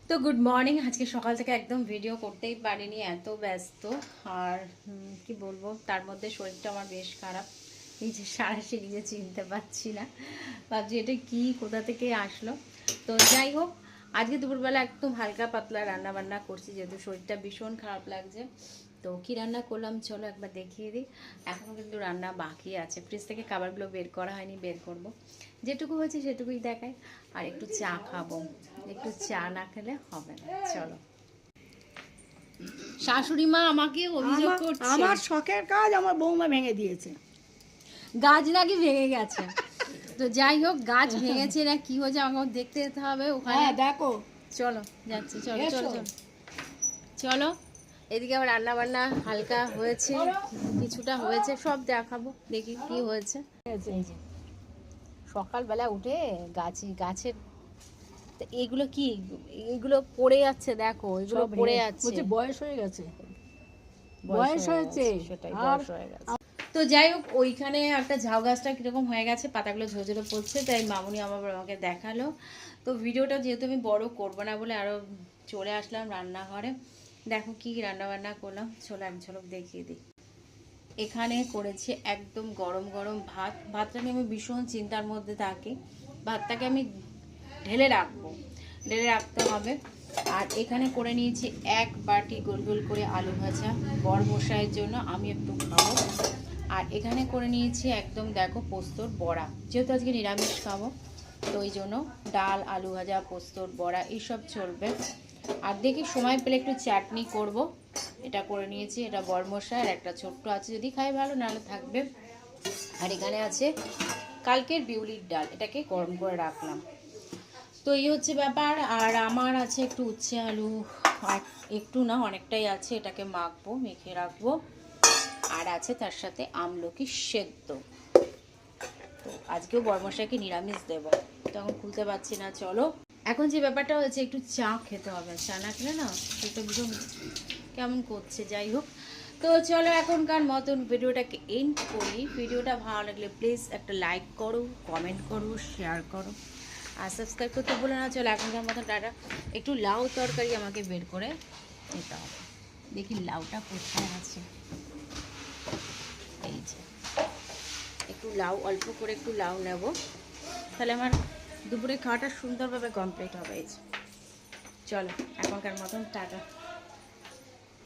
তো good morning. আজকে সকাল থেকে একদম ভিডিও করতেই পারিনি, এত ব্যস্ত। আর কি বলবো, তার মধ্যে শরীরটা আমার বেশ খারাপ। নিজে সারাশি নিজে চিনতে পারছি না, ভাবছি এটা কি, কোথা থেকে আসলো। তো যাই হোক, আজকে দুপুরবেলা একদম হালকা পাতলা রান্না বান্না করছি, যেহেতু শরীরটা ভীষণ খারাপ লাগছে। তো কী রান্না করলাম চলো একবার দেখিয়ে দিই। এখনও কিন্তু রান্না বাকি আছে, ফ্রিজ থেকে খাবারগুলো বের করা হয়নি, বের করব। যেটুকু হয়েছে সেটুকুই দেখায়। আর একটু চা খাবো, একটু চা না খেলে হবে না। চলো। শাশুড়ি মা আমাকে অভিযোগ করছে, আমার শখের কাজ আমার বৌমা ভেঙে দিয়েছে। গাছ নাকি ভেঙে গেছে। তো যাই হোক, গাছ ভেঙেছে না কি হয়েছে আমাকে দেখতে যেতে হবে ওখানে। দেখো, চলো যাচ্ছি, চলো চলো চলো চলো। এদিকে আবার রান্না বান্না হালকা হয়েছে, কিছুটা হয়েছে, সব দেখাবো। দেখি কি হয়েছে। এই যে সকালবেলা উঠে গাছের এইগুলো কি, এইগুলো পড়ে যাচ্ছে, দেখো এগুলো পড়ে যাচ্ছে। বয়স হয়ে গেছে, বয়স হয়েছে, সেটাই বয়স হয়ে গেছে। তো যাই হোক, ওইখানে একটা ঝাউ গাছটা কিরকম হয়ে গেছে, পাতাগুলো ঝরে ঝরে পড়ছে, তাই মামুনি আমাকে দেখালো। তো ভিডিওটা যেহেতু আমি বড় করবো না বলে আরো চলে আসলাম রান্নাঘরে। দেখো কি রান্না বান্না করলাম, চলো এক ঝলক দেখিয়ে দিই। এখানে করেছি একদম গরম গরম ভাতটা নিয়ে আমি ভীষণ চিন্তার মধ্যে থাকি। ভাতটাকে আমি ঢেলে রাখতে হবে। আর এখানে করে নিয়েছি এক বাটি গোল গোল করে আলু ভাজা, বর মশাইয়ের জন্য, আমি একটু খাবো। আর এখানে করে নিয়েছি একদম দেখো পোস্তর বড়া, যেহেতু আজকে নিরামিষ খাবো, তো ওই জন্য ডাল, আলু ভাজা, পোস্তর বড়া এইসব চলবে। আর দেখি সময় পেলে একটু চাটনি করব, এটা করে নিয়েছি। এটা বরমশাই, আর একটা ছোট্ট আছে, যদি খাই ভালো, নাহলে থাকবে। আর এখানে আছে কালকের বিউলির ডাল, এটাকে গরম করে রাখলাম। তো এই হচ্ছে ব্যাপার। আর আমার আছে একটু উচ্ছে আলু, আর একটু না অনেকটাই আছে, এটাকে মাখবো, মেখে রাখবো। আর আছে তার সাথে আমলকি সেদ্ধ। তো আজকেও বরমশাইকে নিরামিষ দেবো, তখন খুলতে পারছি না। চলো, এখন যে ব্যাপারটা হয়েছে, একটু চা খেতে হবে, চা না খেলে না সেটা ভীষণ কেমন করছে। যাই হোক, তো চলো এখনকার মতন ভিডিওটাকে এন্ড করি। ভিডিওটা ভালো লাগলে প্লিজ একটা লাইক করো, কমেন্ট করো, শেয়ার করো, আর সাবস্ক্রাইব করতে ভুলো না। চলো এখনকার মতন টাটা। একটু লাউ তরকারি আমাকে বের করে নিতে হবে, দেখি লাউটা কোথায় আছে। এই যে একটু লাউ, অল্প করে একটু লাউ নেব, তাহলে আমার দুপুরে খাওয়াটা সুন্দরভাবে কমপ্লিট হবে। এই যে চলো এখনকার মতন টাটা।